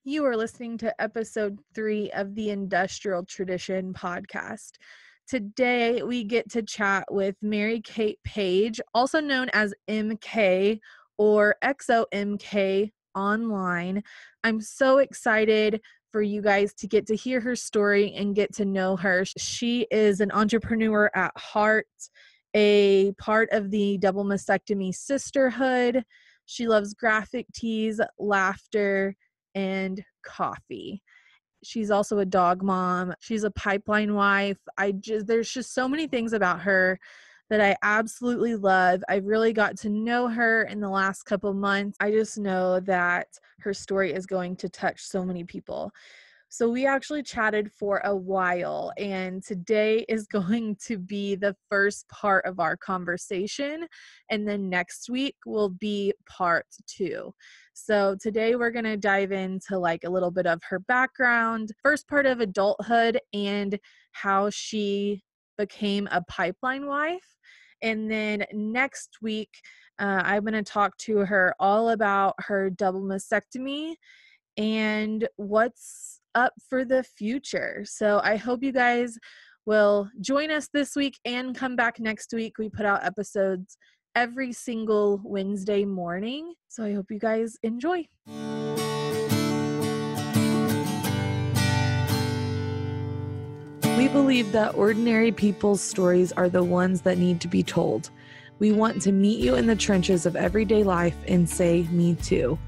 You are listening to episode 3 of the Industrial Tradition podcast. Today, we get to chat with Mary Kate Page, also known as MK or XOMK online. I'm so excited for you guys to get to hear her story and get to know her. She is an entrepreneur at heart, a part of the double mastectomy sisterhood. She loves graphic tees, laughter, and coffee. She's also a dog mom. She's a pipeline wife. There's just so many things about her that I absolutely love. I've really got to know her in the last couple months. I just know that her story is going to touch so many people. So we actually chatted for a while, and today is going to be the first part of our conversation, and then next week will be part 2. So today we're going to dive into like a little bit of her background, first part of adulthood, and how she became a pipeline wife. And then next week, I'm going to talk to her all about her double mastectomy and what's up for the future. So I hope you guys will join us this week and come back next week. We put out episodes every single Wednesday morning. So I hope you guys enjoy. We believe that ordinary people's stories are the ones that need to be told. We want to meet you in the trenches of everyday life and say, me too.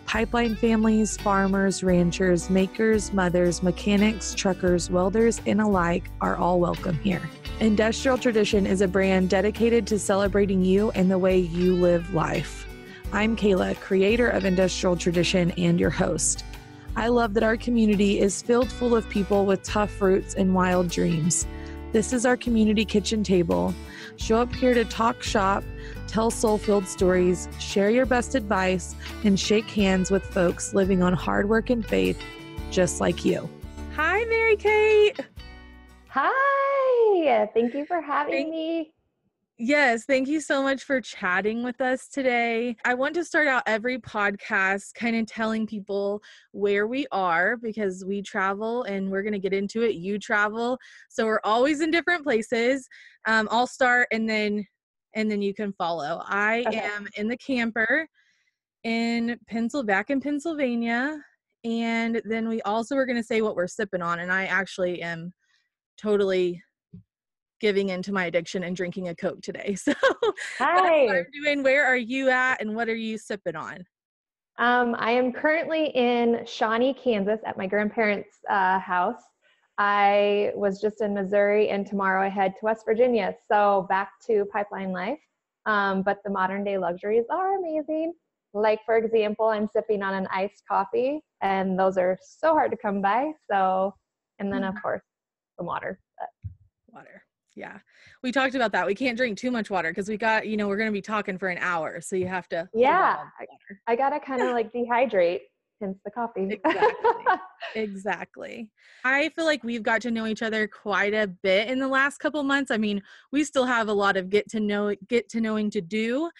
Pipeline families, farmers, ranchers, makers, mothers, mechanics, truckers, welders, and alike are all welcome here. Industrial Tradition is a brand dedicated to celebrating you and the way you live life. I'm Kayla, creator of Industrial Tradition and your host. I love that our community is filled full of people with tough roots and wild dreams. This is our community kitchen table. Show up here to talk shop, tell soul-filled stories, share your best advice, and shake hands with folks living on hard work and faith, just like you. Hi, Mary Kate. Hi. Thank you for having me. Yes, thank you so much for chatting with us today. I want to start out every podcast kind of telling people where we are because we travel and we're going to get into it. You travel. So we're always in different places. I'll start and then you can follow. I am in the camper back in Pennsylvania. And then we also are going to say what we're sipping on. And I actually am totally giving into my addiction and drinking a Coke today. So Hi. That's what I'm doing. Where are you at and what are you sipping on? I am currently in Shawnee, Kansas at my grandparents' house. I was just in Missouri and tomorrow I head to West Virginia. So back to pipeline life. But the modern day luxuries are amazing. Like, for example, I'm sipping on an iced coffee and those are so hard to come by. So, and then of course, the water. Water. Yeah. We talked about that. We can't drink too much water because we're going to be talking for an hour. So you have to. Yeah. I got to kind of like dehydrate, hence the coffee. Exactly. I feel like we've got to know each other quite a bit in the last couple months. I mean, we still have a lot of get to knowing to do,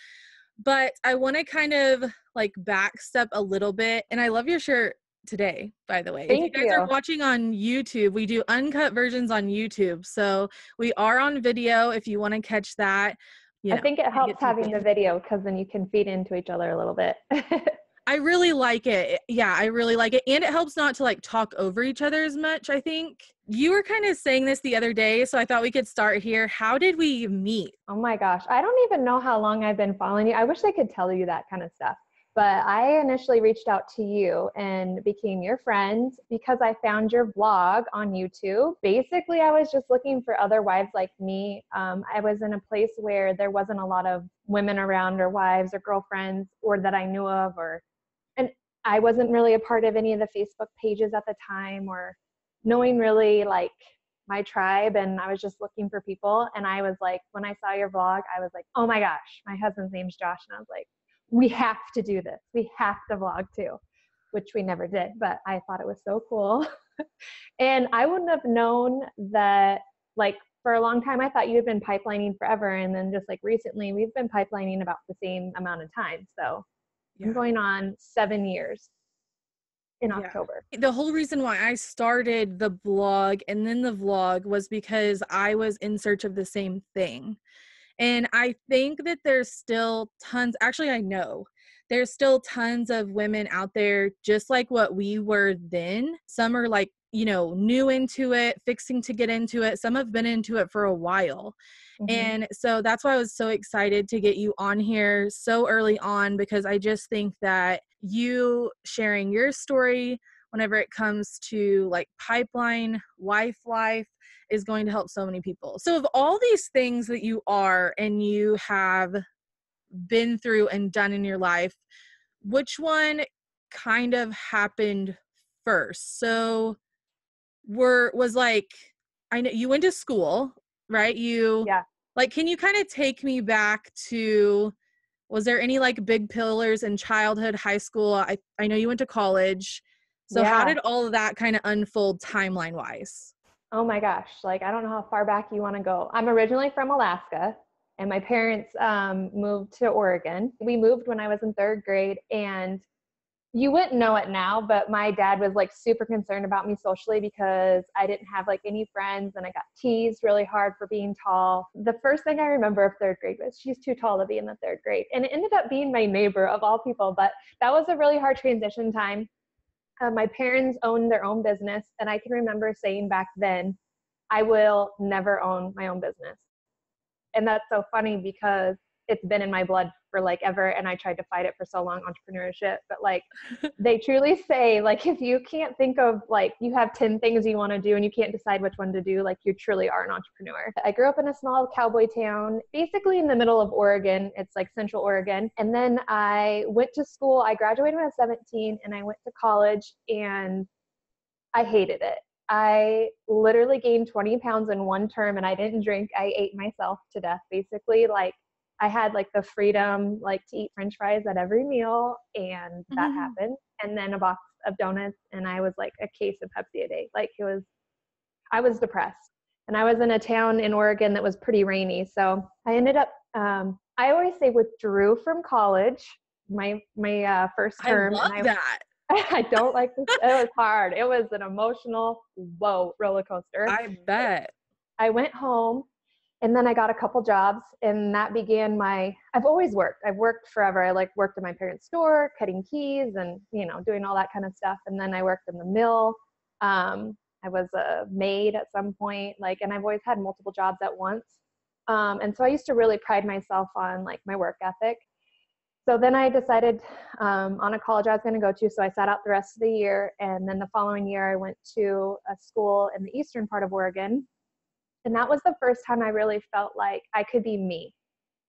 but I want to kind of like backstep a little bit. And I love your shirt today, by the way. If you guys are watching on YouTube, we do uncut versions on YouTube. So we are on video if you want to catch that. I think it helps having the video because then you can feed into each other a little bit. I really like it. Yeah, I really like it. And it helps not to like talk over each other as much, I think. You were kind of saying this the other day, so I thought we could start here. How did we meet? Oh my gosh. I don't even know how long I've been following you. I wish I could tell you that kind of stuff. But I initially reached out to you and became your friend because I found your blog on YouTube. Basically, I was just looking for other wives like me. I was in a place where there wasn't a lot of women around or wives or girlfriends or that I knew of, and I wasn't really a part of any of the Facebook pages at the time or knowing really like my tribe. And I was just looking for people. And I was like, when I saw your blog, I was like, oh my gosh, my husband's name's Josh. And I was like, we have to do this. We have to vlog too, which we never did, but I thought it was so cool. And I wouldn't have known that, like, for a long time, I thought you had been pipelining forever. And then just like recently, we've been pipelining about the same amount of time. So I'm going on 7 years. in Yeah. October. The whole reason why I started the blog and then the vlog was because I was in search of the same thing. And I think that there's still tons, actually, I know there's still tons of women out there just like what we were then. Some are like, new into it, fixing to get into it. Some have been into it for a while. And so that's why I was so excited to get you on here so early on, because I just think that you sharing your story whenever it comes to like pipeline, wife life, is going to help so many people. So of all these things that you are and you have been through and done in your life, which one kind of happened first? So was like, I know you went to school, right? Yeah. Like, can you kind of take me back to, was there any like big pillars in childhood, high school? I know you went to college. So how Yeah. did all of that kind of unfold timeline wise? Oh my gosh. Like, I don't know how far back you want to go. I'm originally from Alaska, and my parents moved to Oregon. We moved when I was in third grade, and you wouldn't know it now, but my dad was like super concerned about me socially because I didn't have like any friends, and I got teased really hard for being tall. The first thing I remember of third grade was, she's too tall to be in the third grade. And it ended up being my neighbor of all people, but that was a really hard transition time. My parents owned their own business, and I can remember saying back then, I will never own my own business. And that's so funny because it's been in my blood for like ever, and I tried to fight it for so long, entrepreneurship. But like, they truly say, like, if you can't think of, like, you have 10 things you want to do and you can't decide which one to do, like, you truly are an entrepreneur. I grew up in a small cowboy town, basically in the middle of Oregon. It's like Central Oregon. And then I went to school. I graduated when I was 17, and I went to college, and I hated it. I literally gained 20 pounds in one term, and I didn't drink. I ate myself to death, basically. Like, I had like the freedom, like, to eat French fries at every meal, and that happened. And then a box of donuts, and I was like a case of Pepsi a day. Like, I was depressed, and I was in a town in Oregon that was pretty rainy. So I ended up, I always say, withdrew from college, my first term. I love that. I don't like this. It was hard. It was an emotional, roller coaster. I bet. I went home, and then I got a couple jobs, and that began I've always worked. I've worked forever. I like worked in my parents' store, cutting keys and, doing all that kind of stuff. And then I worked in the mill. I was a maid at some point, like, and I've always had multiple jobs at once. And so I used to really pride myself on like my work ethic. So then I decided on a college I was going to go to. So I sat out the rest of the year. And then the following year, I went to a school in the eastern part of Oregon. And that was the first time I really felt like I could be me.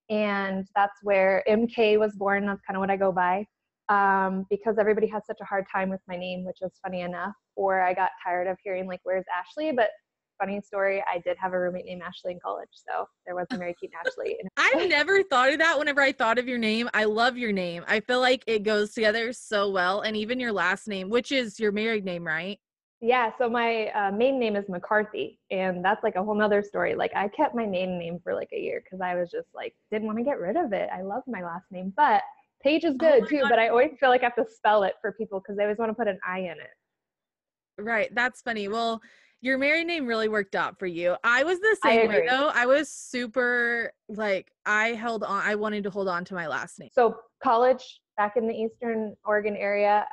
And that's where MK was born. That's kind of what I go by, because everybody has such a hard time with my name, which is funny enough. Or I got tired of hearing like, where's Ashley? But funny story, I did have a roommate named Ashley in college. So there was a Mary Kate and Ashley. I've never thought of that whenever I thought of your name. I love your name. I feel like it goes together so well. And even your last name, which is your married name, right? Yeah. So my maiden name is McCarthy, and that's like a whole nother story. Like, I kept my maiden name for like a year because I was just like, didn't want to get rid of it. I love my last name, but Paige is good too. God. But I always feel like I have to spell it for people because they always want to put an I in it. Right. That's funny. Well, your married name really worked out for you. I was the same way though. I was super like, I wanted to hold on to my last name. So college back in the Eastern Oregon area,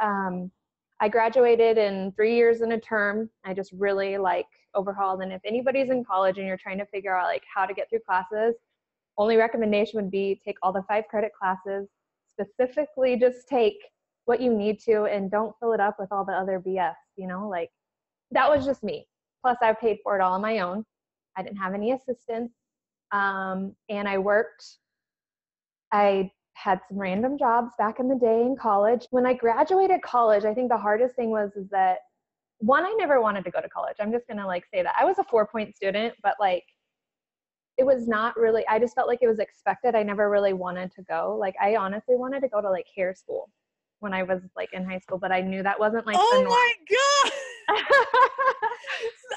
I graduated in 3 years in a term. I just really like overhauled. And if anybody's in college and you're trying to figure out like how to get through classes, only recommendation would be take all the 5 credit classes, specifically just take what you need to, and don't fill it up with all the other BS, like, that was just me. Plus I paid for it all on my own. I didn't have any assistance. And I had some random jobs back in the day in college. When I graduated college, I think the hardest thing is that, one, I never wanted to go to college. I'm just going to like say that. I was a 4-point student, but like, it was not really, I just felt like it was expected. I never really wanted to go. Like, I honestly wanted to go to like hair school when I was like in high school, but I knew that wasn't like the norm. My God.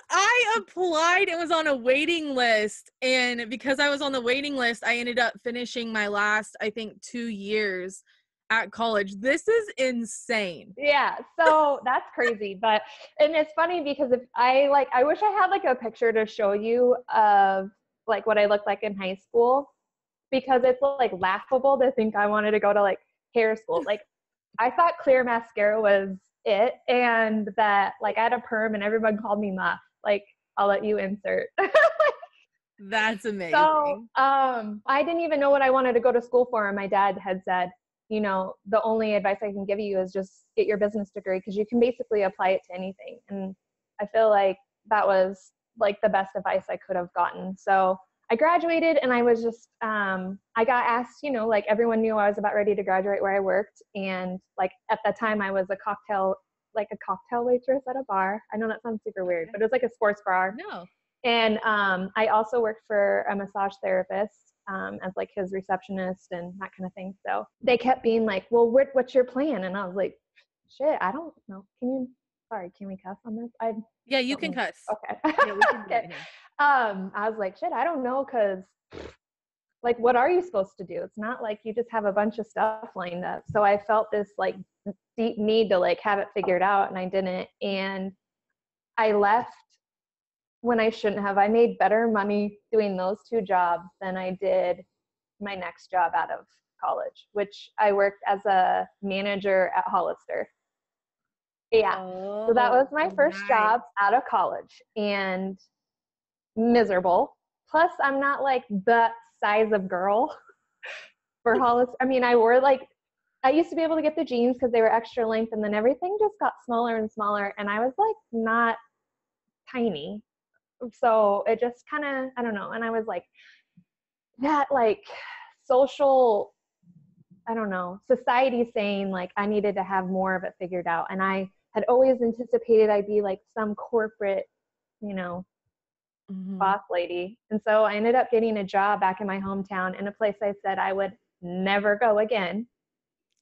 I applied and was on a waiting list. And because I was on the waiting list, I ended up finishing my last, I think, 2 years at college. This is insane. Yeah, so that's crazy. But, and it's funny because I wish I had like a picture to show you of like what I looked like in high school, because it's like laughable to think I wanted to go to like hair school. Like I thought clear mascara was it, and that like I had a perm and everyone called me Muff. Like, I'll let you insert. That's So amazing. I didn't even know what I wanted to go to school for. And my dad had said, you know, the only advice I can give you is just get your business degree, because you can basically apply it to anything. And I feel like that was like the best advice I could have gotten. So I graduated, and I was just, I got asked, you know, like everyone knew I was about ready to graduate where I worked. And like at the time I was a cocktail waitress at a bar. I know that sounds super weird, but it was like a sports bar. No. And I also worked for a massage therapist as like his receptionist and that kind of thing. So they kept being like, well, what's your plan? And I was like, shit, I don't know. Can we cuss on this? Yeah, you don't can know. cuss. Okay. Yeah, we can do it here. I was like, shit, I don't know. Cause like, what are you supposed to do? It's not like you just have a bunch of stuff lined up. So I felt this like deep need to like have it figured out, and I didn't. And I left when I shouldn't have. I made better money doing those two jobs than I did my next job out of college, which I worked as a manager at Hollister. Yeah. So that was Oh, my first nice. job out of college, and miserable. Plus, I'm not like the size of girl for Hollister. I mean, I used to be able to get the jeans because they were extra length, and then everything just got smaller and smaller, and I was like not tiny. So it just kind of, I don't know. And I was like, that like social, I don't know, society saying like I needed to have more of it figured out. And I had always anticipated I'd be like some corporate, you know, boss lady. And so I ended up getting a job back in my hometown in a place I said I would never go again.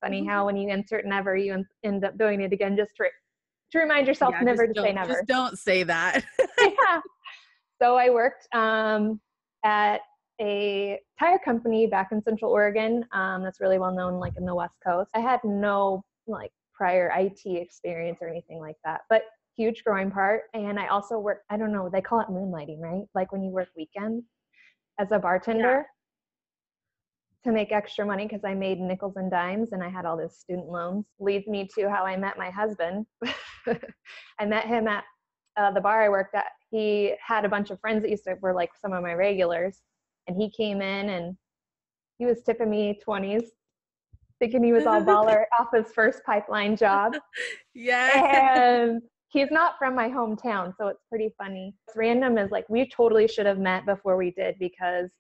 Funny how when you insert never, you end up doing it again, just to remind yourself Yeah, never to say never. just don't say that. Yeah. So I worked at a tire company back in Central Oregon. That's really well known, like in the West Coast. I had no like prior IT experience or anything like that, but huge growing part. And I also worked, I don't know, they call it moonlighting, right? Like when you work weekends as a bartender to make extra money, because I made nickels and dimes and I had all these student loans. Leads me to how I met my husband. I met him at the bar I worked at. He had a bunch of friends that were like some of my regulars, and he came in and he was tipping me 20s, thinking he was all baller off his first pipeline job. Yeah. And he's not from my hometown, so it's pretty funny. What's random is like we totally should have met before we did, because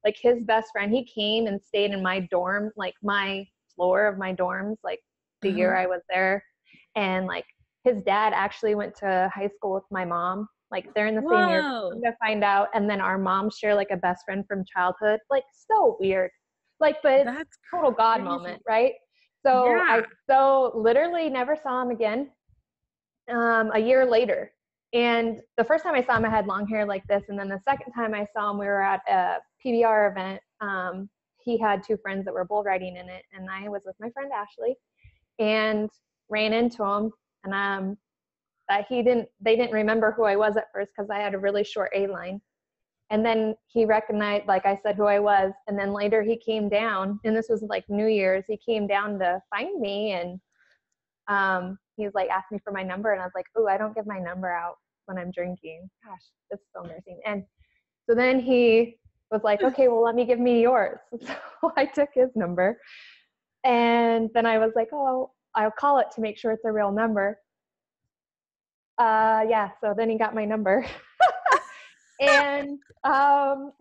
like his best friend, he came and stayed in my dorm, like my floor of my dorms, like the year I was there. And like his dad actually went to high school with my mom. Like they're in the same year, to find out. And then our moms share like a best friend from childhood. Like so weird. Like, but it's That's total God crazy. moment, right? So Yeah. I literally never saw him again a year later. And the first time I saw him, I had long hair like this. And then the second time I saw him, we were at a PBR event. He had two friends that were bull riding in it. And I was with my friend Ashley and ran into him. And they didn't remember who I was at first, because I had a really short A-line. And then he recognized, like I said, who I was. And then later he came down, and this was like New Year's, he came down to find me. And he was like, asked me for my number. And I was like, oh, I don't give my number out when I'm drinking. Gosh, that's so embarrassing. And so then he was like, okay, well, let me give me yours. So I took his number. And then I was like, oh, I'll call it to make sure it's a real number. Yeah, so then he got my number. And so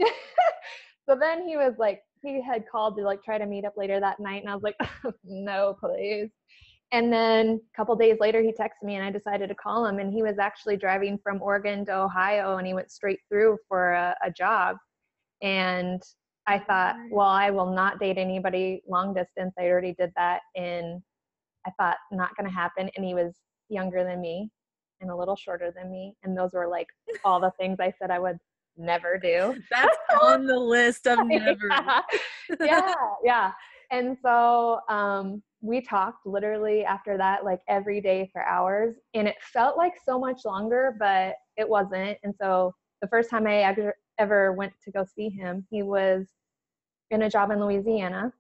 then he was like, he had called to like try to meet up later that night. And I was like, no, please. And then a couple days later, he texted me, and I decided to call him. And he was actually driving from Oregon to Ohio, and he went straight through for a job. And I thought, well, I will not date anybody long distance. I already did that. And I thought, not going to happen. And he was younger than me and a little shorter than me. And those were like all the things I said I would never do. That's on the list of never. Yeah. And so we talked literally after that, like every day for hours, and it felt like so much longer, but it wasn't. And so the first time I ever went to go see him, he was in a job in Louisiana.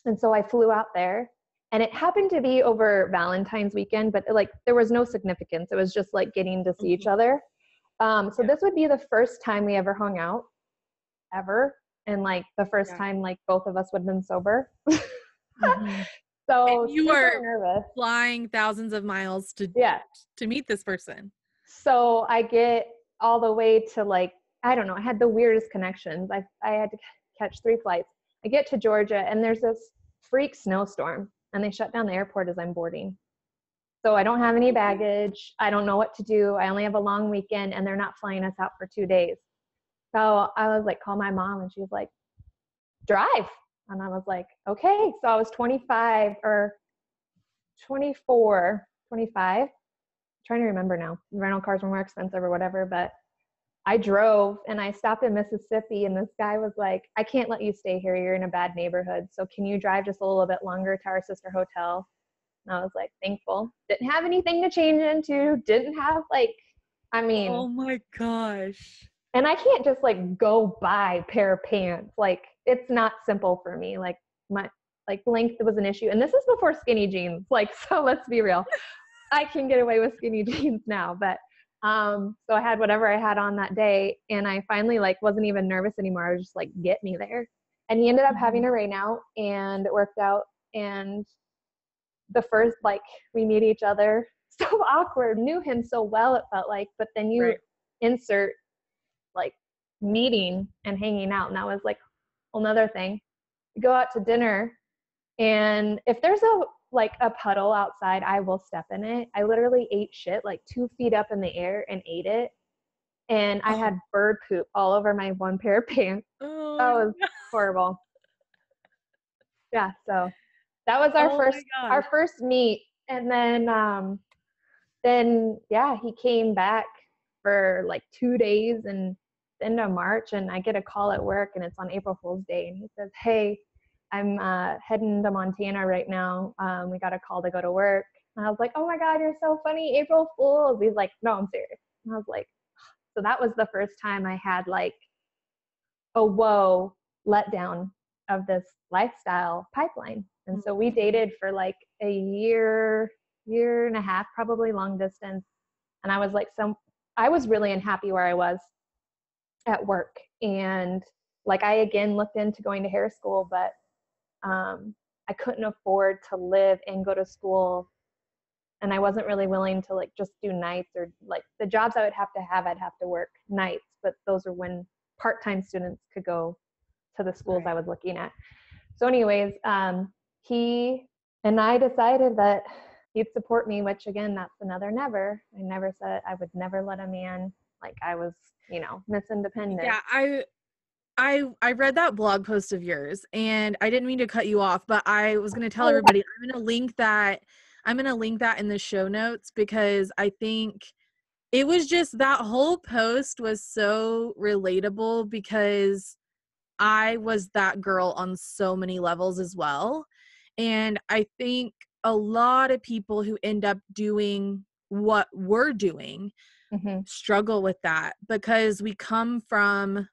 And so I flew out there, and it happened to be over Valentine's weekend, but like there was no significance. It was just like getting to see each other. So this would be the first time we ever hung out ever. And like the first time like both of us would have been sober. Mm-hmm. So and you super are nervous. flying thousands of miles to meet this person. So I get all the way to like, I don't know, I had the weirdest connections. I had to catch 3 flights. I get to Georgia, and there's this freak snowstorm, and they shut down the airport as I'm boarding. So I don't have any baggage. I don't know what to do. I only have a long weekend, and they're not flying us out for 2 days. So I was like, call my mom, and she was like, drive. And I was like, okay. So I was 25 or 24, 25. I'm trying to remember now. Rental cars were more expensive or whatever, but I drove, and I stopped in Mississippi, and this guy was like, I can't let you stay here. You're in a bad neighborhood. So can you drive just a little bit longer to our sister hotel? And I was like, thankful. Didn't have anything to change into. Didn't have like, I mean. Oh my gosh. And I can't just like go buy a pair of pants. Like it's not simple for me. Like my length was an issue. And this is before skinny jeans. Like, so let's be real. I can get away with skinny jeans now, but so I had whatever I had on that day, and I finally like wasn't even nervous anymore. I was just like, get me there. And he ended up having a rain out, and it worked out. And the first, like, we meet each other, so awkward, knew him so well, it felt like, but then you insert like meeting and hanging out, and that was like another thing. We go out to dinner, and if there's a puddle outside, I will step in it. I literally ate shit like 2 feet up in the air and ate it. And I had bird poop all over my one pair of pants. Oh, that was horrible. Yeah. So that was our first meet. And then he came back for like 2 days and end of March, and I get a call at work, and it's on April Fool's Day. And he says, hey, I'm heading to Montana right now. We got a call to go to work. And I was like, oh my God, you're so funny. April Fools. He's like, no, I'm serious. And I was like, so that was the first time I had like a whoa letdown of this lifestyle pipeline. And so we dated for like a year and a half, probably long distance. And I was like, I was really unhappy where I was at work. And like, I again looked into going to hair school, but I couldn't afford to live and go to school. And I wasn't really willing to like just do nights, or like the jobs I would have to have, I'd have to work nights, but those are when part-time students could go to the schools I was looking at. So anyways, he and I decided that he'd support me, which again, that's another never. I never said I would never let a man, like I was, Miss Independent. Yeah, I read that blog post of yours, and I didn't mean to cut you off, but I was going to tell everybody I'm going to link that in the show notes, because I think it was just, that whole post was so relatable, because I was that girl on so many levels as well. And I think a lot of people who end up doing what we're doing struggle with that, because we come from,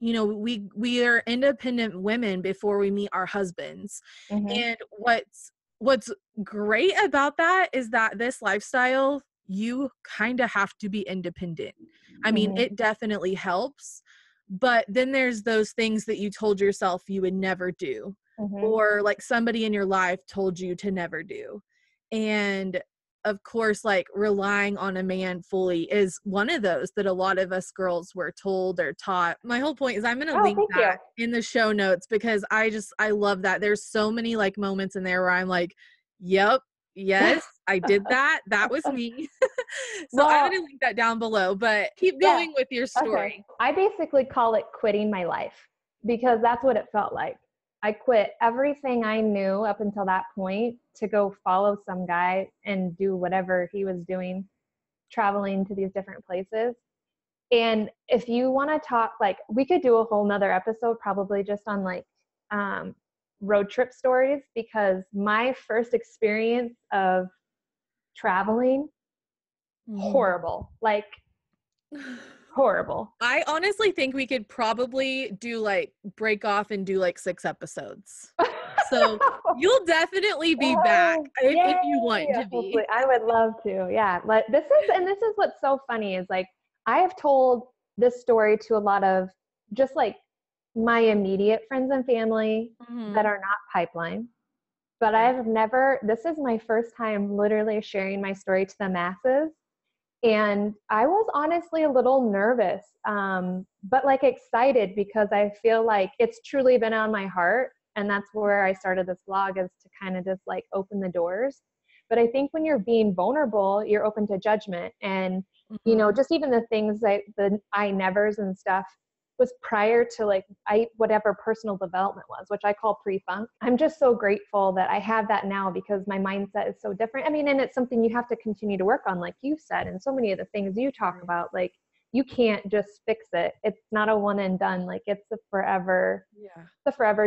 we are independent women before we meet our husbands. And what's great about that is that this lifestyle, you kind of have to be independent. I mean, it definitely helps, but then there's those things that you told yourself you would never do, or like somebody in your life told you to never do. And of course, like relying on a man fully is one of those that a lot of us girls were told or taught. My whole point is I'm going to link that in the show notes, because I love that. There's so many like moments in there where I'm like, yep, yes, I did that. That was me. So I'm going to link that down below, but keep going with your story. Okay. I basically call it quitting my life, because that's what it felt like. I quit everything I knew up until that point to go follow some guy and do whatever he was doing, traveling to these different places. And if you want to talk, like we could do a whole nother episode probably just on like road trip stories, because my first experience of traveling, horrible, like horrible. I honestly think we could probably do like break off and do like 6 episodes. So you'll definitely be back if you want to Hopefully, be. I would love to. Yeah. But this is what's so funny is like, I have told this story to a lot of just like my immediate friends and family that are not pipeline, but I've never, this is my first time literally sharing my story to the masses. And I was honestly a little nervous, but like excited, because I feel like it's truly been on my heart. And that's where I started this blog, is to kind of just like open the doors. But I think when you're being vulnerable, you're open to judgment. And, you know, just even the things that the I nevers and stuff was prior to like whatever personal development was, which I call pre-funk. I'm just so grateful that I have that now, because my mindset is so different. I mean, and it's something you have to continue to work on, like you said, and so many of the things you talk about, like you can't just fix it. It's not a one and done. Like it's the forever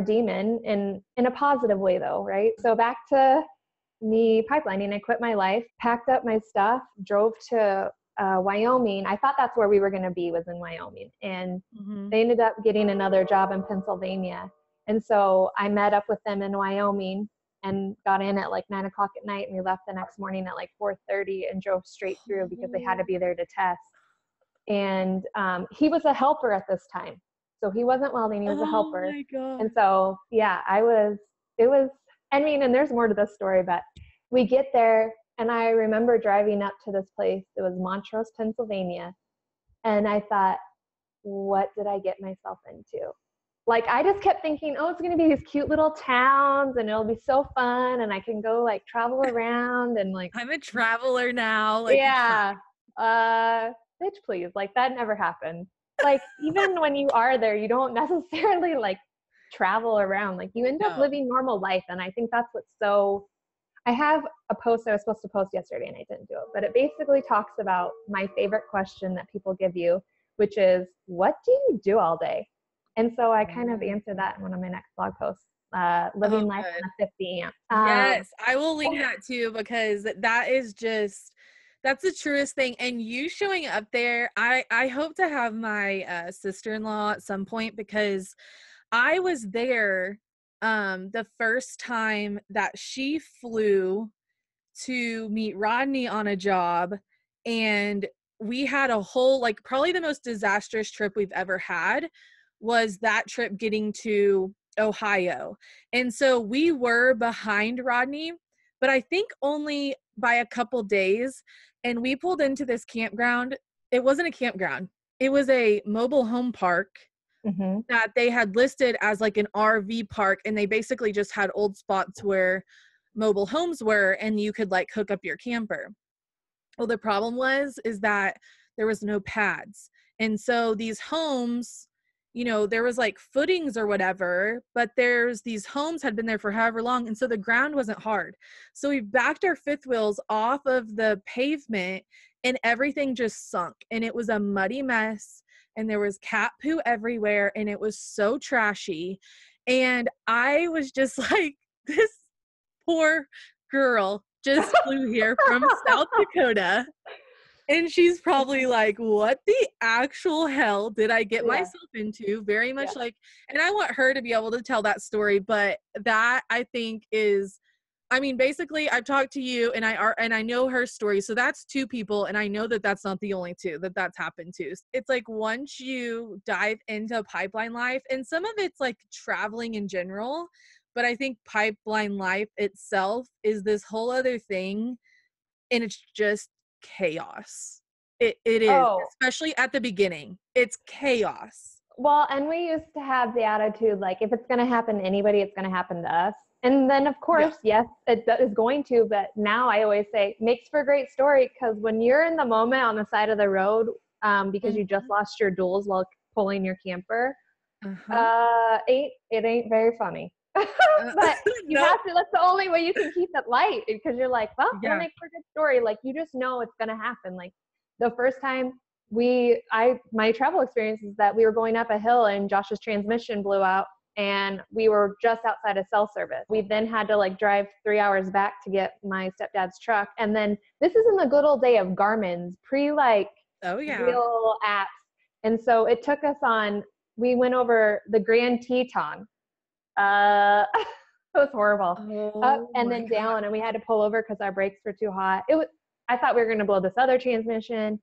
demon, in a positive way though, right? So back to me pipelining, I quit my life, packed up my stuff, drove to Wyoming. I thought that's where we were going to be, was in Wyoming. And they ended up getting another job in Pennsylvania. And so I met up with them in Wyoming and got in at like 9 o'clock at night. And we left the next morning at like 4:30 and drove straight through, because they had to be there to test. And he was a helper at this time. So he wasn't welding, he was a helper. My God. And so, yeah, I mean, and there's more to this story, but we get there. And I remember driving up to this place. It was Montrose, Pennsylvania. And I thought, what did I get myself into? Like, I just kept thinking, oh, it's going to be these cute little towns and it'll be so fun. And I can go like travel around and like, I'm a traveler now. Like, yeah, bitch, please. Like that never happened. Like, even when you are there, you don't necessarily like travel around. Like you end up living normal life. And I think that's what's so, I have a post I was supposed to post yesterday and I didn't do it, but it basically talks about my favorite question that people give you, which is, what do you do all day? And so I kind of answer that in one of my next blog posts, living life on a 50 amp. Yes, I will link that too, because that is just, that's the truest thing. And you showing up there, I hope to have my sister-in-law at some point, because I was there the first time that she flew to meet Rodney on a job, and we had a whole, like, probably the most disastrous trip we've ever had was that trip getting to Ohio. And so we were behind Rodney, but I think only by a couple days. And we pulled into this campground. It wasn't a campground. It was a mobile home park that they had listed as like an RV park. And they basically just had old spots where mobile homes were, and you could like hook up your camper. Well, the problem is that there was no pads. And so these homes, you know, there was like footings or whatever, but these homes had been there for however long. And so the ground wasn't hard. So we backed our fifth wheels off of the pavement and everything just sunk. And it was a muddy mess. And there was cat poo everywhere. And it was so trashy. And I was just like, this poor girl just flew here from South Dakota. And she's probably like, what the actual hell did I get myself into? Very much like, and I want her to be able to tell that story. But that, I think, is, I mean, basically I've talked to you and I know her story. So that's 2 people. And I know that that's not the only 2 that's happened to. It's like, once you dive into pipeline life, and some of it's like traveling in general, but I think pipeline life itself is this whole other thing. And it's just chaos. It is, especially at the beginning. It's chaos. Well, and we used to have the attitude, like, if it's going to happen to anybody, it's going to happen to us. And then, of course, yes, it is going to. But now I always say, makes for a great story, because when you're in the moment on the side of the road, because you just lost your duals while pulling your camper, it ain't very funny. But you have to, that's the only way you can keep it light, because you're like, well, it'll make for a good story. Like, you just know it's going to happen. Like the first time my travel experience is that we were going up a hill and Josh's transmission blew out, and we were just outside of cell service. We then had to like drive 3 hours back to get my stepdad's truck. And then this is in the good old day of Garmin's, pre like Oh yeah. real apps. And so it took us on, we went over the Grand Teton. It was horrible. Up Oh and my then God. down, and we had to pull over because our brakes were too hot. I thought we were going to blow this other transmission.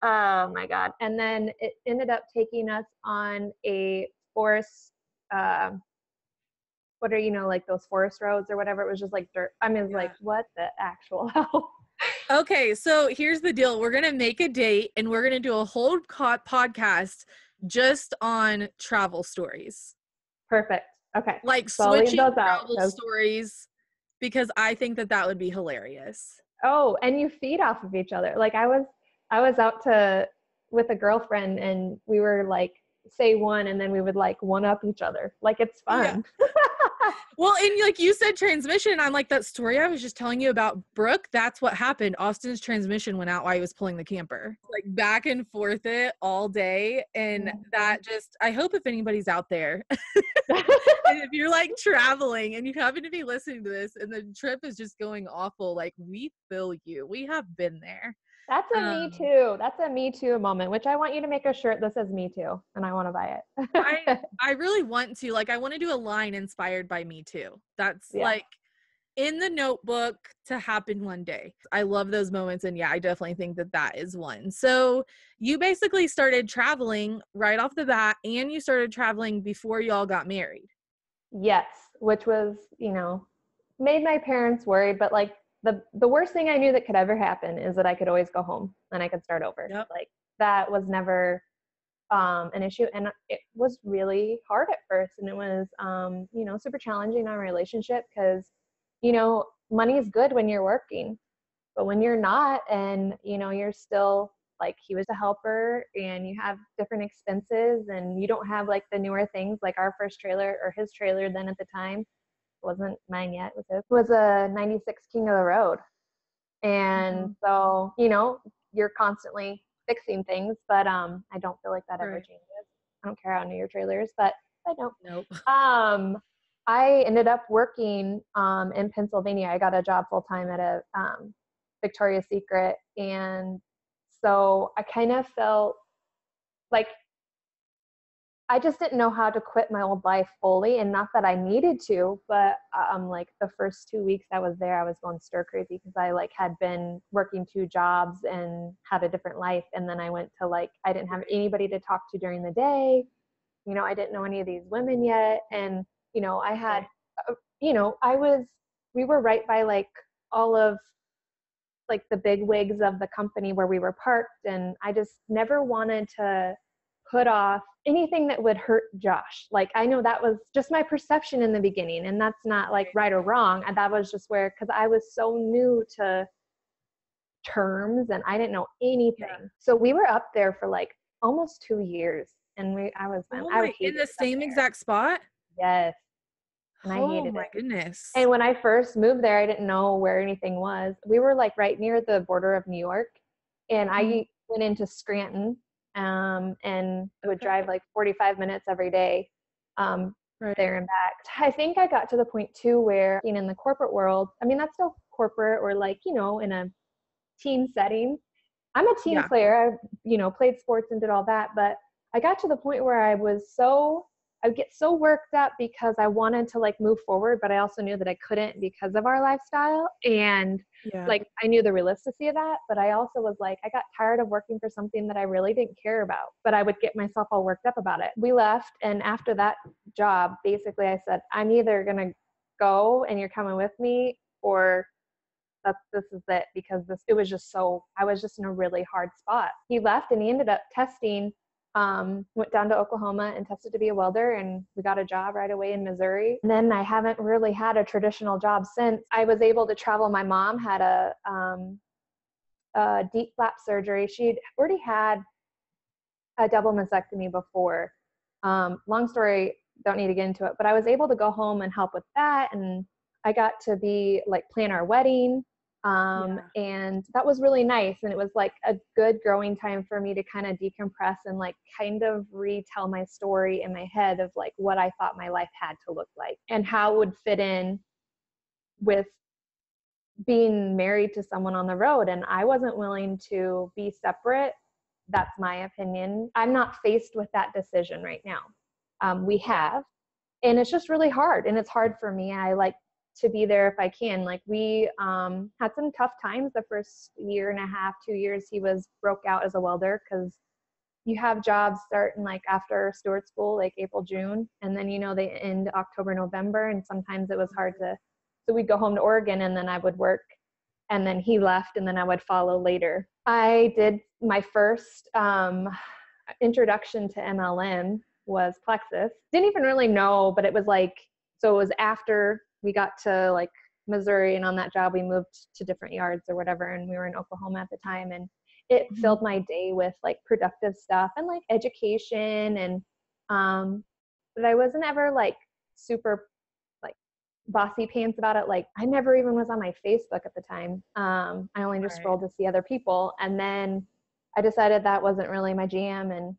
Oh my God. And then it ended up taking us on a forest, what are, like those forest roads or whatever. It was just like dirt. I mean, it was like, what the actual hell? Okay, so here's the deal. We're going to make a date and we're going to do a whole podcast just on travel stories. Perfect. Okay. Like So I'll leave switching those out. travel stories, because I think that would be hilarious. Oh, and you feed off of each other. Like I was out with a girlfriend, and we were like, say one, and then we would like one up each other. Like it's fun. Yeah. Well, and like you said transmission, I'm like, that story I was just telling you about Brooke, that's what happened. Austin's transmission went out while he was pulling the camper. Like back and forth it all day. And that just, I hope if anybody's out there, and if you're like traveling and you happen to be listening to this and the trip is just going awful, like we feel you. We have been there. That's a me too. That's a me too moment, which I want you to make a shirt that says me too, and I want to buy it. I really want to, like, I want to do a line inspired by me too. That's like in the notebook to happen one day. I love those moments. And yeah, I definitely think that is one. So you basically started traveling right off the bat, and you started traveling before y'all got married. Yes, which was, made my parents worried, but like the worst thing I knew that could ever happen is that I could always go home and I could start over. Yep. Like that was never an issue. And it was really hard at first. And it was, super challenging in our relationship because, money is good when you're working, but when you're not, and, you're still like, he was a helper and you have different expenses and you don't have like the newer things, like our first trailer or his trailer then at the time. Wasn't mine yet, it was a 96 King of the Road. And so, you're constantly fixing things, but I don't feel like that ever changes. I don't care how new your trailer is, but I don't. Nope. I ended up working in Pennsylvania. I got a job full-time at a Victoria's Secret. And so I kind of felt like I just didn't know how to quit my old life fully, and not that I needed to, but like the first 2 weeks I was there, I was going stir crazy because I like had been working 2 jobs and had a different life. And then I went to like, I didn't have anybody to talk to during the day. I didn't know any of these women yet. And, I had, we were right by like all of like the big wigs of the company where we were parked. And I just never wanted to put off anything that would hurt Josh. Like, I know that was just my perception in the beginning, and that's not like right or wrong. And that was just because I was so new to terms and I didn't know anything. Yeah. So we were up there for like almost 2 years, and I was in the same exact spot. Yes. And I hated it. Oh my goodness. And when I first moved there, I didn't know where anything was. We were like right near the border of New York, and I went into Scranton. And would drive like 45 minutes every day there and back. I think I got to the point too where in the corporate world, I mean, that's still corporate or like, in a team setting. I'm a team player. I, played sports and did all that, but I got to the point where I would get so worked up because I wanted to like move forward, but I also knew that I couldn't because of our lifestyle. And like, I knew the realisticity of that, but I also was like, I got tired of working for something that I really didn't care about, but I would get myself all worked up about it. We left. And after that job, basically I said, I'm either going to go and you're coming with me, or this is it, because I was just in a really hard spot. He left and he ended up testing, went down to Oklahoma and tested to be a welder, and we got a job right away in Missouri. And then I haven't really had a traditional job since. I was able to travel. My mom had a deep flap surgery. She'd already had a double mastectomy before. Long story, don't need to get into it, but I was able to go home and help with that. And I got to be like plan our wedding. And that was really nice. And it was like a good growing time for me to kind of decompress and like kind of retell my story in my head of like what I thought my life had to look like and how it would fit in with being married to someone on the road. And I wasn't willing to be separate. That's my opinion. I'm not faced with that decision right now. We have, and it's just really hard. And it's hard for me. I like to be there if I can. Like we had some tough times the first year and a half, 2 years. He was broke out as a welder because you have jobs starting like after steward school, like April, June. And then, you know, they end October, November. And sometimes it was hard to, so we'd go home to Oregon and then I would work and then he left and then I would follow later. I did my first introduction to MLM was Plexus. Didn't even really know, but it was like, so it was after we got to like Missouri, and on that job we moved to different yards or whatever, and we were in Oklahoma at the time, and it filled my day with like productive stuff and like education and but I wasn't ever like super like bossy pants about it. Like I never even was on my Facebook at the time. I only just scrolled to see other people, and then I decided that wasn't really my jam, and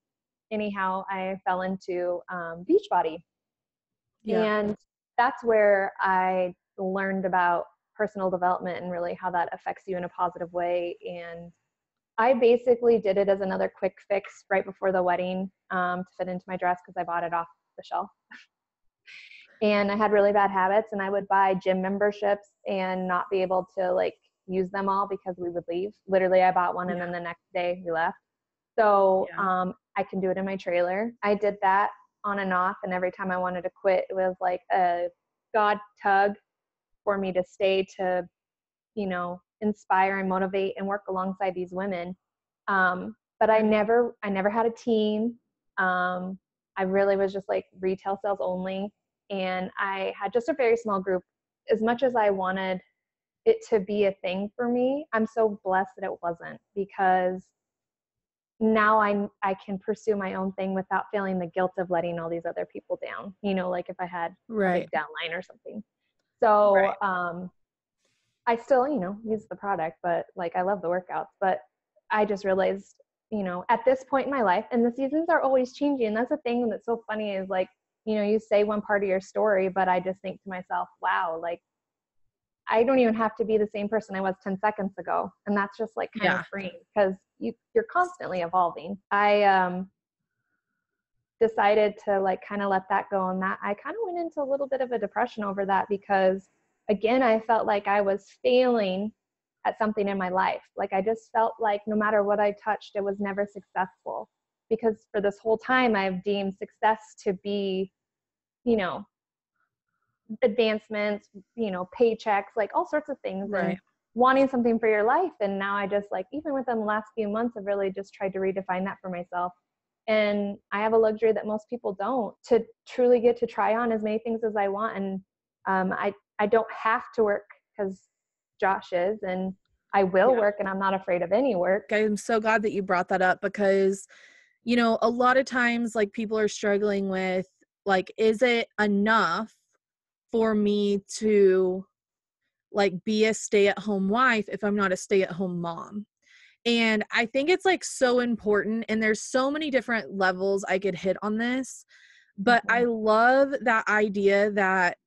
anyhow I fell into Beachbody. And that's where I learned about personal development and really how that affects you in a positive way. And I basically did it as another quick fix right before the wedding to fit into my dress because I bought it off the shelf. And I had really bad habits, and I would buy gym memberships and not be able to like use them all because we would leave. Literally, I bought one and then the next day we left. So I can do it in my trailer. I did that on and off, and every time I wanted to quit, it was like a God tug for me to stay to, you know, inspire and motivate and work alongside these women. But I never had a team. I really was just like retail sales only. And I had just a very small group. As much as I wanted it to be a thing for me, I'm so blessed that it wasn't, because now I can pursue my own thing without feeling the guilt of letting all these other people down, you know, like if I had a big downline or something. So I still, you know, use the product, but like I love the workouts. But I just realized, you know, at this point in my life, and the seasons are always changing. And that's the thing that's so funny is like, you know, you say one part of your story, but I just think to myself, wow, like I don't even have to be the same person I was 10 seconds ago. And that's just like kind of freeing, because you're constantly evolving. I decided to like kind of let that go, and that I kind of went into a little bit of a depression over that, because again, I felt like I was failing at something in my life. Like I just felt like no matter what I touched, it was never successful, because for this whole time I've deemed success to be, you know, advancements, you know, paychecks, like all sorts of things, and wanting something for your life. And now I just like, even within the last few months, I've really just tried to redefine that for myself. And I have a luxury that most people don't, to truly get to try on as many things as I want. And I don't have to work because Josh is, and I will work, and I'm not afraid of any work. I'm so glad that you brought that up, because, you know, a lot of times like people are struggling with like, is it enough for me to like be a stay-at-home wife if I'm not a stay-at-home mom? And I think it's like so important, and there's so many different levels I could hit on this, but I love that idea that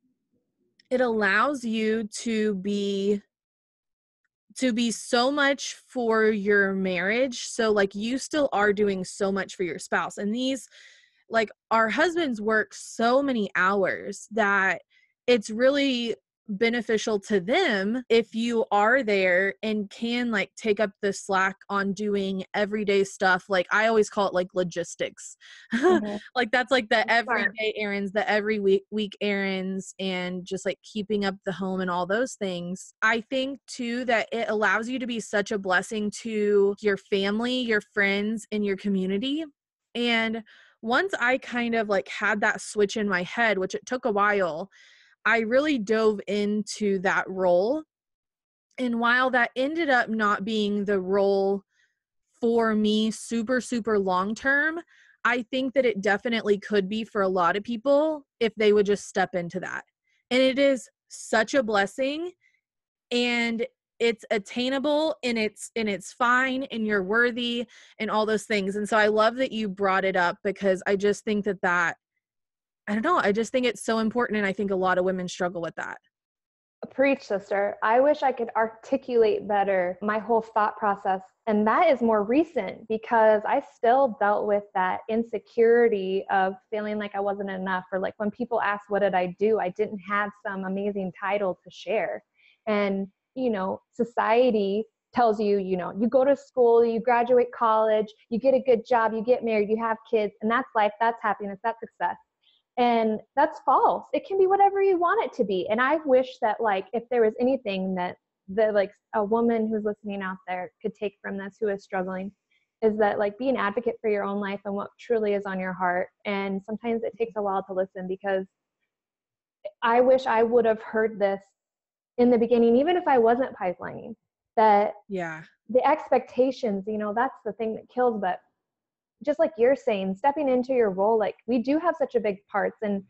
it allows you to be so much for your marriage. So like you still are doing so much for your spouse, and these, like, our husbands work so many hours that it's really beneficial to them if you are there and can like take up the slack on doing everyday stuff. Like I always call it like logistics. Like that's like the everyday errands, the every week errands, and just like keeping up the home and all those things. I think too that it allows you to be such a blessing to your family, your friends, and your community. And once I kind of like had that switch in my head, which it took a while, I really dove into that role. And while that ended up not being the role for me super, super long term, I think that it definitely could be for a lot of people if they would just step into that. And it is such a blessing. And it's attainable and it's fine and you're worthy and all those things. And so I love that you brought it up, because I just think that I don't know, I just think it's so important, and I think a lot of women struggle with that. Preach, sister. I wish I could articulate better my whole thought process. And that is more recent because I still dealt with that insecurity of feeling like I wasn't enough, or like when people ask, what did I do? I didn't have some amazing title to share. And, society tells you, you go to school, you graduate college, you get a good job, you get married, you have kids, and that's life, that's happiness, that's success. And that's false. It can be whatever you want it to be. And I wish that, like, if there was anything that like a woman who's listening out there could take from this, who is struggling, is that, like, be an advocate for your own life and what truly is on your heart. And sometimes it takes a while to listen, because I wish I would have heard this in the beginning, even if I wasn't pipelining, that Yeah. the expectations, that's the thing that kills. But just like you're saying, stepping into your role, like, we do have such a big parts, and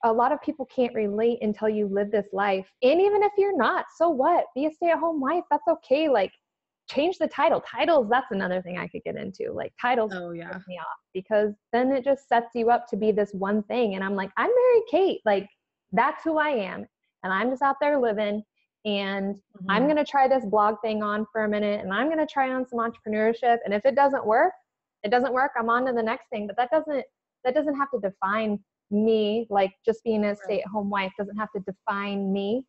a lot of people can't relate until you live this life. And even if you're not, so what? Be a stay-at-home wife. That's okay. Like, change the title. Titles, that's another thing I could get into. Like, titles Oh piss yeah. me off, because then it just sets you up to be this one thing. And I'm like, I'm Mary Kate. Like, that's who I am. And I'm just out there living. And I'm Mhm. going to try this blog thing on for a minute, and I'm going to try on some entrepreneurship. And if it doesn't work, it doesn't work. I'm on to the next thing. But that doesn't have to define me. Like, just being a Right. stay-at-home wife doesn't have to define me.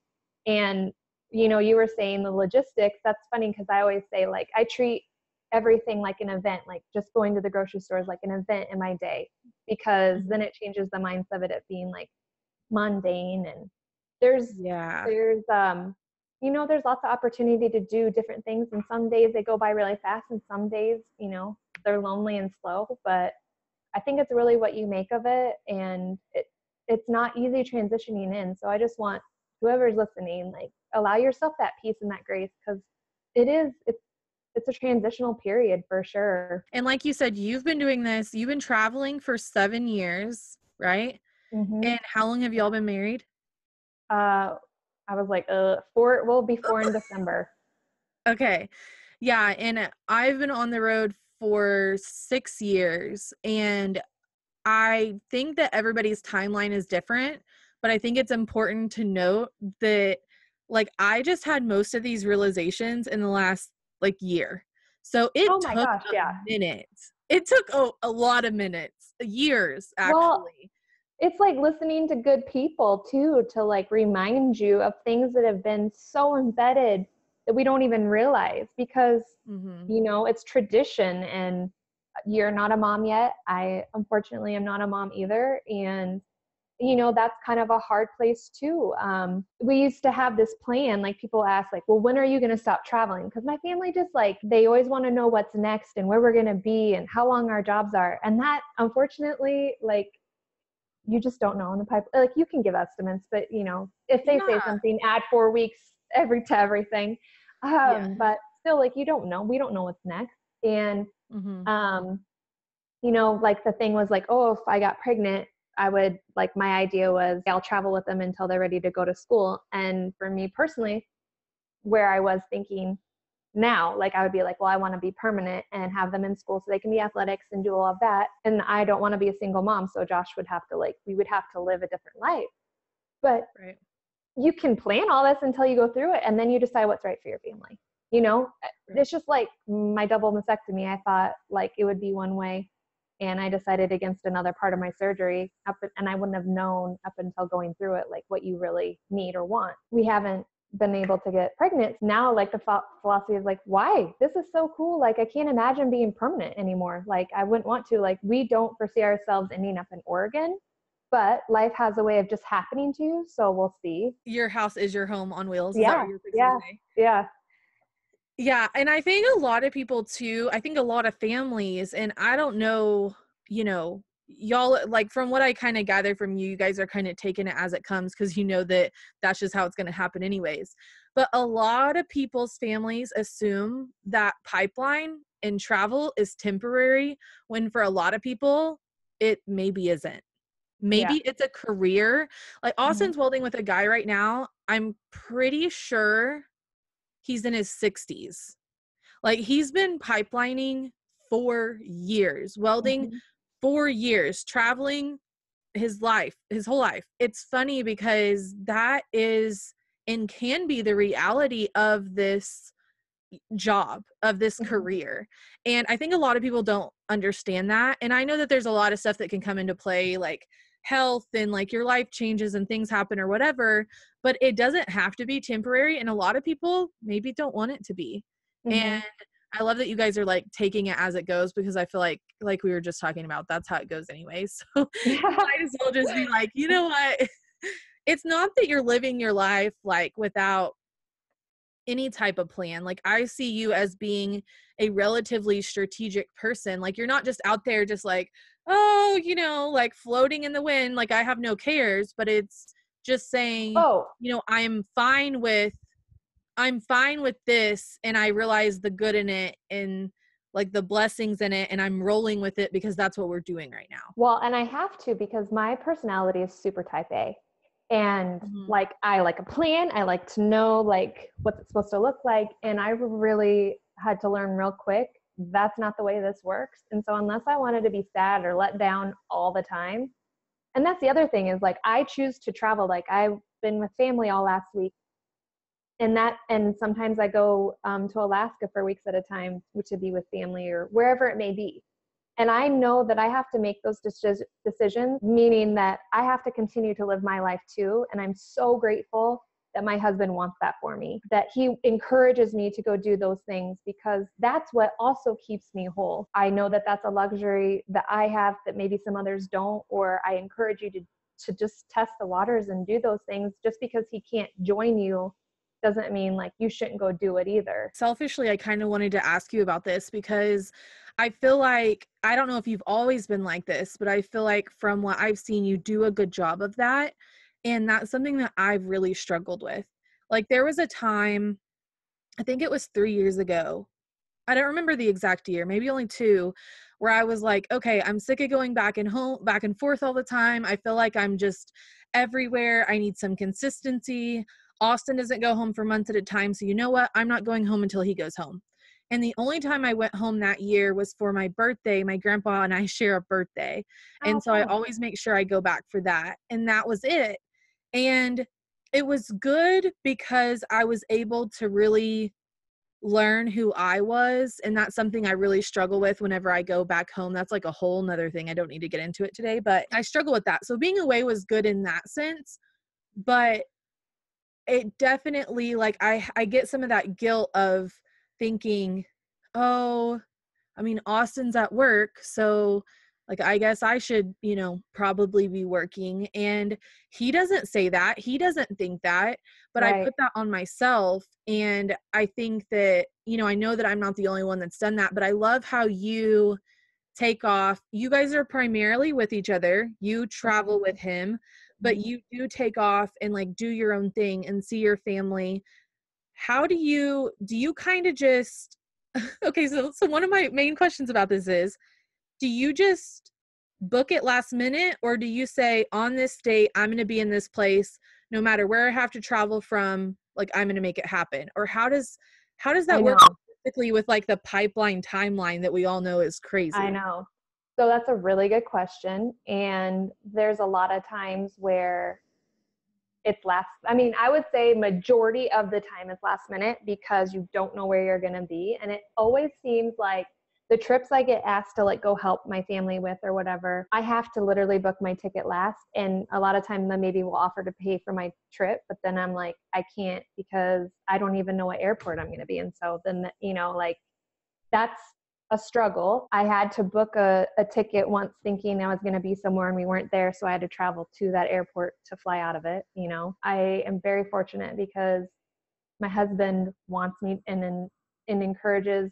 And you were saying the logistics. That's funny, because I always say, like, I treat everything like an event, like just going to the grocery store is like an event in my day, because Mhm. then it changes the mindset of it being like mundane. And there's Yeah. there's there's lots of opportunity to do different things, and some days they go by really fast, and some days they're lonely and slow. But I think it's really what you make of it, and it's not easy transitioning in. So I just want whoever's listening, like, allow yourself that peace and that grace, because it's a transitional period for sure. And like you said, you've been traveling for 7 years, right? hmm And how long have y'all been married? uh I was like, four, will be four in December. Okay. Yeah, and I've been on the road for 6 years, and I think that everybody's timeline is different, but I think it's important to note that, like, I just had most of these realizations in the last, like, year. So it Oh my took gosh, a yeah. minute. It took a lot of minutes, years, Well, actually. it's like listening to good people too, to like remind you of things that have been so embedded that we don't even realize, because Mhm. it's tradition. And you're not a mom yet. I unfortunately am not a mom either. And that's kind of a hard place too. We used to have this plan, like, people ask, like, well, when are you going to stop traveling? Because my family just, like, they always want to know what's next and where we're going to be and how long our jobs are. And that, unfortunately, like, you just don't know in the pipe. Like, you can give estimates, but if they say Yeah. something, add 4 weeks to everything. Yeah. But still, like, you don't know. We don't know what's next. And Mhm. um, like, the thing was like, oh, if I got pregnant, I would, like, my idea was I'll travel with them until they're ready to go to school. And for me personally, where I was thinking now, like, I would be like, well, I want to be permanent and have them in school so they can be athletics and do all of that. And I don't want to be a single mom. So Josh would have to, like, we would have to live a different life. But Right. you can plan all this until you go through it, and then you decide what's right for your family. Right. It's just like my double mastectomy. I thought, like, it would be one way, and I decided against another part of my surgery, and I wouldn't have known up until going through it, like, what you really need or want. We haven't been able to get pregnant now. Like, the philosophy is like, why? This is so cool. Like, I can't imagine being permanent anymore. Like, I wouldn't want to. Like, we don't foresee ourselves ending up in Oregon, but life has a way of just happening to you. So we'll see. Your house is your home on wheels. Is that what Yeah, you're fixing to yeah, say? yeah. Yeah, and I think a lot of people too, I think a lot of families, and I don't know, y'all, like, from what I kind of gather from you, you guys are kind of taking it as it comes, because you know that that's just how it's going to happen anyways. But a lot of people's families assume that pipeline and travel is temporary, when for a lot of people, it maybe isn't. Yeah. Maybe it's a career. Like, Mhm. Austin's welding with a guy right now. I'm pretty sure he's in his 60s. Like, he's been pipelining for years, welding Mhm. for years, traveling his whole life. It's funny because that is and can be the reality of this job, of this Mhm. career. And I think a lot of people don't understand that. And I know that there's a lot of stuff that can come into play, like health and like your life changes and things happen or whatever, but it doesn't have to be temporary. And a lot of people maybe don't want it to be. And Mhm. I love that you guys are like taking it as it goes, because I feel like we were just talking about, that's how it goes anyway. So you might as well just be like, you know what? It's not that you're living your life like without any type of plan. Like, I see you as being a relatively strategic person. Like, you're not just out there just like, oh, like floating in the wind, like I have no cares, but it's just saying, Oh, I'm fine with this, and I realize the good in it and like the blessings in it, and I'm rolling with it because that's what we're doing right now. well, and I have to because my personality is super type A. And Mhm. like I like a plan, I like to know like what's it supposed to look like. And I really had to learn real quick that's not the way this works. And so unless I wanted to be sad or let down all the time, and that's the other thing is like I choose to travel. Like I've been with family all last week, and sometimes I go to Alaska for weeks at a time, which would be with family or wherever it may be. And I know that I have to make those decisions, meaning that I have to continue to live my life too. And I'm so grateful that my husband wants that for me, that he encourages me to go do those things, because that's what also keeps me whole. I know that that's a luxury that I have that maybe some others don't, or I encourage you to just test the waters and do those things. Just because he can't join you doesn't mean like you shouldn't go do it either. Selfishly, I kind of wanted to ask you about this because I feel like, I don't know if you've always been like this, but I feel like from what I've seen, you do a good job of that. And that's something that I've really struggled with. Like, there was a time, I think it was 3 years ago, I don't remember the exact year, maybe only two, where I was like, okay, I'm sick of going back and forth all the time. I feel like I'm just everywhere. I need some consistency. Austin doesn't go home for months at a time. So you know what? I'm not going home until he goes home. And the only time I went home that year was for my birthday. My grandpa and I share a birthday. Oh, And so I fun. always make sure I go back for that. And that was it. And it was good because I was able to really learn who I was. And that's something I really struggle with whenever I go back home. That's like a whole nother thing. I don't need to get into it today, but I struggle with that. So being away was good in that sense, but it definitely, like, I get some of that guilt of thinking, oh, I mean, Austin's at work, so like I guess I should, probably be working. And he doesn't say that. He doesn't think that, but I Right. put that on myself. And I think that, I know that I'm not the only one that's done that, but I love how you take off. You guys are primarily with each other. You Mhm. travel with him, but Mhm. you do take off and like do your own thing and see your family. How do you kind of just okay, so one of my main questions about this is, do you just book it last minute, or do you say on this date I'm going to be in this place no matter where I have to travel from, like I'm going to make it happen? Or how does I that work know. specifically with like the pipeline timeline that we all know is I crazy? know. So that's a really good question. And there's a lot of times where it's last, I mean, I would say majority of the time it's last minute because you don't know where you're going to be. And it always seems like the trips I get asked to like go help my family with or whatever, I have to literally book my ticket last. And a lot of times then maybe will offer to pay for my trip, but then I'm like, I can't because I don't even know what airport I'm going to be in. So then, like that's a struggle. I had to book a ticket once thinking I was going to be somewhere and we weren't there. So I had to travel to that airport to fly out of it. I am very fortunate because my husband wants me and encourages,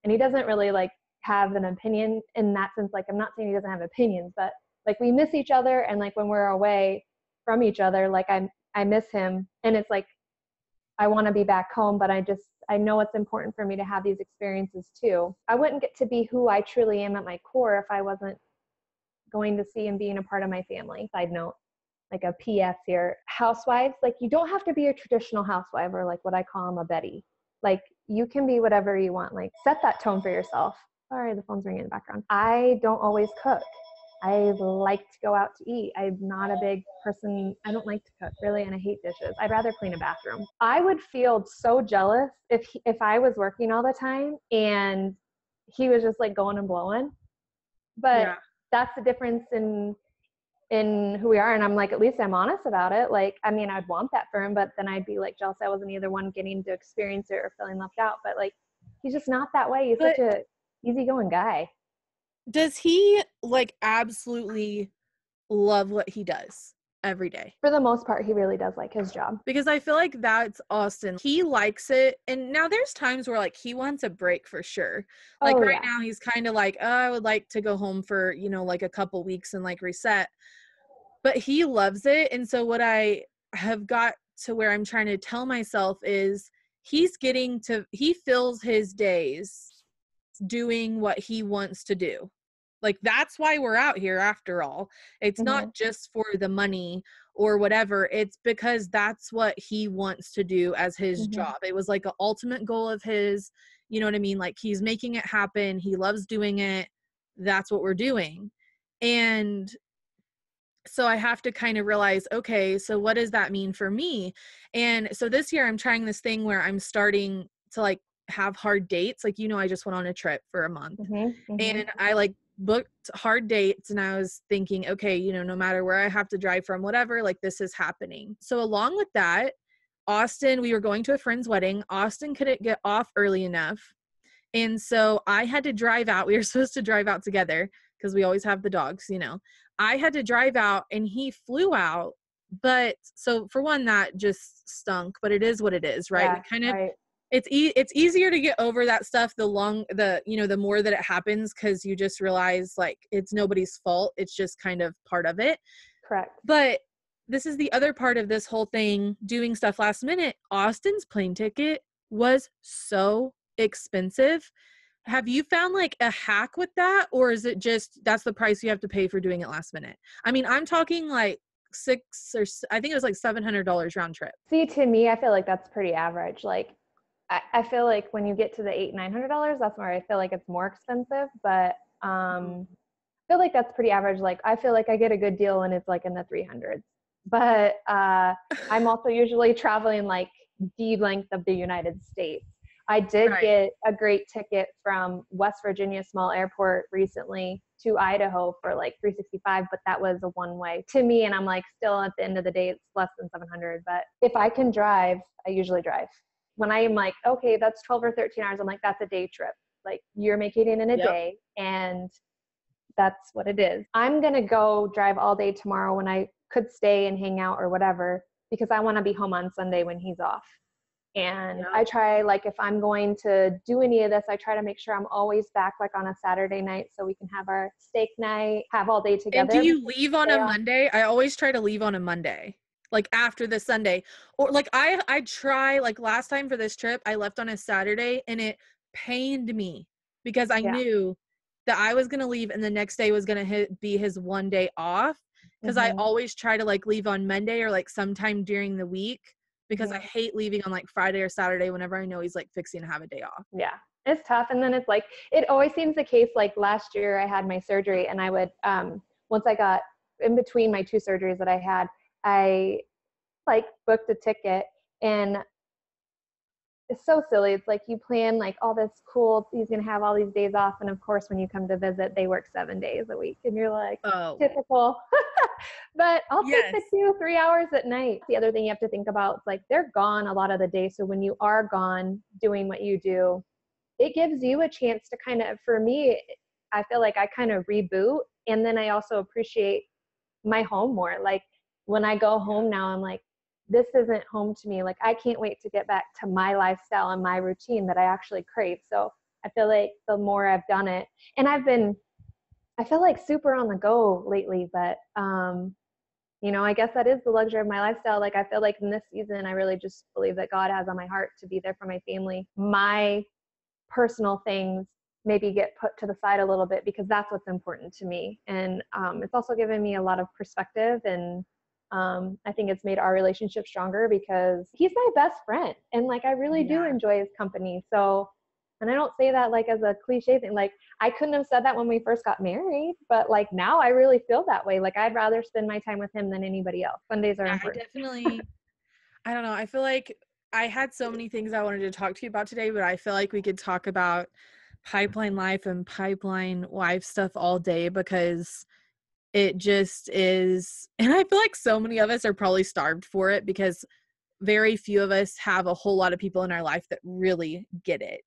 and he doesn't really like have an opinion in that sense. Like, I'm not saying he doesn't have opinions, but like we miss each other. And like when we're away from each other, like I miss him. And it's like, I want to be back home, but I know it's important for me to have these experiences too. I wouldn't get to be who I truly am at my core if I wasn't going to see and being a part of my family. Side note, like a PS here. Housewives, like you don't have to be a traditional housewife or like what I call them a Betty. Like, you can be whatever you want. Like, set that tone for yourself. Sorry, the phone's ringing in the background. I don't always cook. I like to go out to eat. I'm not a big person. I don't like to cook really, and I hate dishes. I'd rather clean a bathroom. I would feel so jealous if I was working all the time and he was just like going and blowing. But Yeah. that's the difference in who we are. And I'm like, at least I'm honest about it. Like, I mean, I'd want that for him, but then I'd be like jealous I wasn't either one getting to experience it or feeling left out. But like, he's just not that way. He's But such a easygoing guy. does he like absolutely love what he does every day? For the most part, he really does like his job. Because I feel like that's Austin. He likes it. And now there's times where like he wants a break for sure. Like right now he's kind of like, oh, I would like to go home for, you know, like a couple weeks and like reset. But he loves it. And so what I have got to where I'm trying to tell myself is he fills his days doing what he wants to do. Like, that's why we're out here after all. It's not just for the money or whatever. It's because that's what he wants to do as his job. It was like an ultimate goal of his, you know what I mean? Like, he's making it happen. He loves doing it. That's what we're doing. And so I have to kind of realize, okay, so what does that mean for me? And so this year I'm trying this thing where I'm starting to like have hard dates. Like, you know, I just went on a trip for a month and I like booked hard dates and I was thinking, okay, you know, no matter where I have to drive from, whatever, like this is happening. So along with that, Austin, we were going to a friend's wedding. Austin couldn't get off early enough. And so I had to drive out. We were supposed to drive out together because we always have the dogs, you know. I had to drive out and he flew out. But so for one, that just stunk, but it is what it is, right? Yeah, We kind of, right. it's easier to get over that stuff the more that it happens, because you just realize like it's nobody's fault. It's just kind of part of it. Correct. But this is the other part of this whole thing, doing stuff last minute. Austin's plane ticket was so expensive. Have you found like a hack with that, or is it just that's the price you have to pay for doing it last minute? I mean, I'm talking like I think it was like $700 round trip. See, to me, I feel like that's pretty average. Like, I feel like when you get to the $800-900, that's where I feel like it's more expensive. But I feel like that's pretty average. Like, I feel like I get a good deal and it's like in the 300s. But I'm also usually traveling like the length of the United States. I did get a great ticket from West Virginia small airport recently to Idaho for like $365, but that was a one-way to me. And I'm like, still at the end of the day, it's less than $700. But if I can drive, I usually drive. When I am like, okay, that's 12 or 13 hours, I'm like, that's a day trip. Like, you're making it in a day, and that's what it is. I'm going to go drive all day tomorrow when I could stay and hang out or whatever, because I want to be home on Sunday when he's off. And I try, like, if I'm going to do any of this, I try to make sure I'm always back like on a Saturday night so we can have our steak night, have all day together. And do you leave on a Monday? I always try to leave on a Monday, like after the Sunday. Or like I try, like last time for this trip, I left on a Saturday and it pained me because I knew that I was going to leave and the next day was going to be his one day off. Because I always try to like leave on Monday or like sometime during the week, because I hate leaving on like Friday or Saturday whenever I know he's like fixing to have a day off. Yeah, it's tough. And then it's like, it always seems the case. Like last year I had my surgery and I would, once I got in between my two surgeries that I had, I like booked a ticket, and it's so silly. It's like you plan like all this cool, he's going to have all these days off. And of course, when you come to visit, they work 7 days a week and you're like, oh, typical. But I'll take the 2-3 hours at night. The other thing you have to think about is like, they're gone a lot of the day. So when you are gone doing what you do, it gives you a chance to kind of, for me, I feel like I kind of reboot. And then I also appreciate my home more. Like when I go home now, I'm like, this isn't home to me. Like, I can't wait to get back to my lifestyle and my routine that I actually crave. So I feel like the more I've done it, and I feel like super on the go lately, but, you know, I guess that is the luxury of my lifestyle. Like, I feel like in this season, I really just believe that God has on my heart to be there for my family. My personal things maybe get put to the side a little bit because that's what's important to me. And it's also given me a lot of perspective and I think it's made our relationship stronger because he's my best friend. And like, I really do enjoy his company. So, and I don't say that like as a cliche thing. Like, I couldn't have said that when we first got married, but like now I really feel that way. Like, I'd rather spend my time with him than anybody else. Sundays are I important. definitely, I don't know. I feel like I had so many things I wanted to talk to you about today, but I feel like we could talk about pipeline life and pipeline wife stuff all day because it just is. And I feel like so many of us are probably starved for it because very few of us have a whole lot of people in our life that really get it.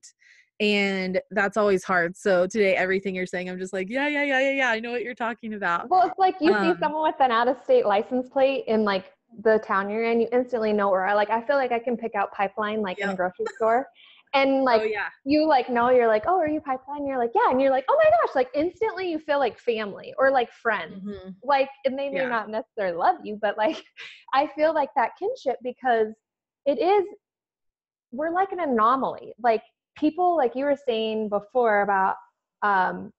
And that's always hard. So today, everything you're saying, I'm just like, yeah. I know what you're talking about. Well, it's like you see someone with an out-of-state license plate in like the town you're in, you instantly know where I feel like I can pick out pipeline like in a grocery store. And like you like know, you're like, oh, are you pipeline? You're like, yeah. And you're like, oh my gosh, like instantly you feel like family or like friends. Like, and they may not necessarily love you, but like I feel like that kinship because we're like an anomaly. Like people, like you were saying before about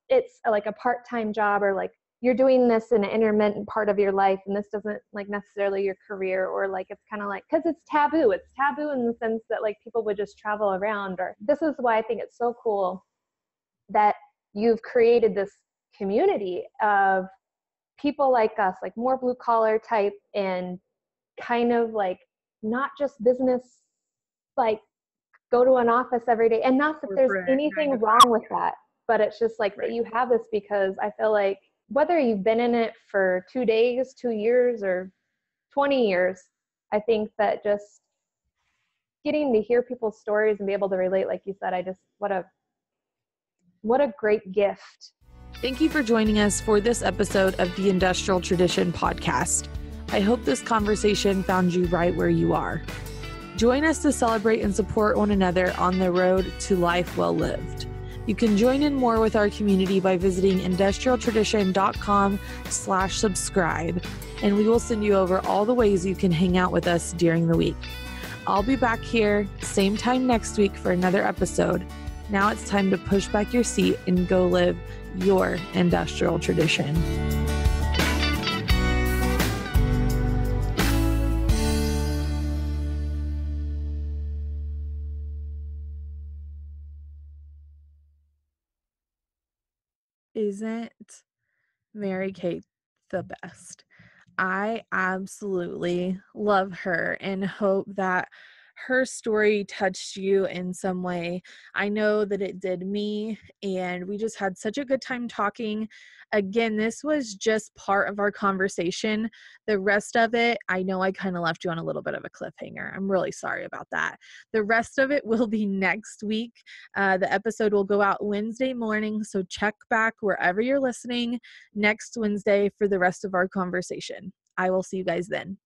it's like a part-time job or like you're doing this in an intermittent part of your life and this doesn't like necessarily your career or like it's kind of like because it's taboo in the sense that like people would just travel around. Or this is why I think it's so cool that you've created this community of people like us, like more blue collar type and kind of like not just business, like go to an office every day. And not that there's anything wrong with that, but it's just like that you have this because I feel like whether you've been in it for 2 days, 2 years, or 20 years, I think that just getting to hear people's stories and be able to relate, like you said, what a great gift. Thank you for joining us for this episode of the Industrial Tradition podcast. I hope this conversation found you right where you are. Join us to celebrate and support one another on the road to life well lived. You can join in more with our community by visiting industrialtradition.com/subscribe, and we will send you over all the ways you can hang out with us during the week. I'll be back here, same time next week for another episode. Now it's time to push back your seat and go live your industrial tradition. Isn't Mary Kate the best? I absolutely love her and hope that her story touched you in some way. I know that it did me, and we just had such a good time talking. Again, this was just part of our conversation. The rest of it, I know I kind of left you on a little bit of a cliffhanger. I'm really sorry about that. The rest of it will be next week. The episode will go out Wednesday morning, so check back wherever you're listening next Wednesday for the rest of our conversation. I will see you guys then.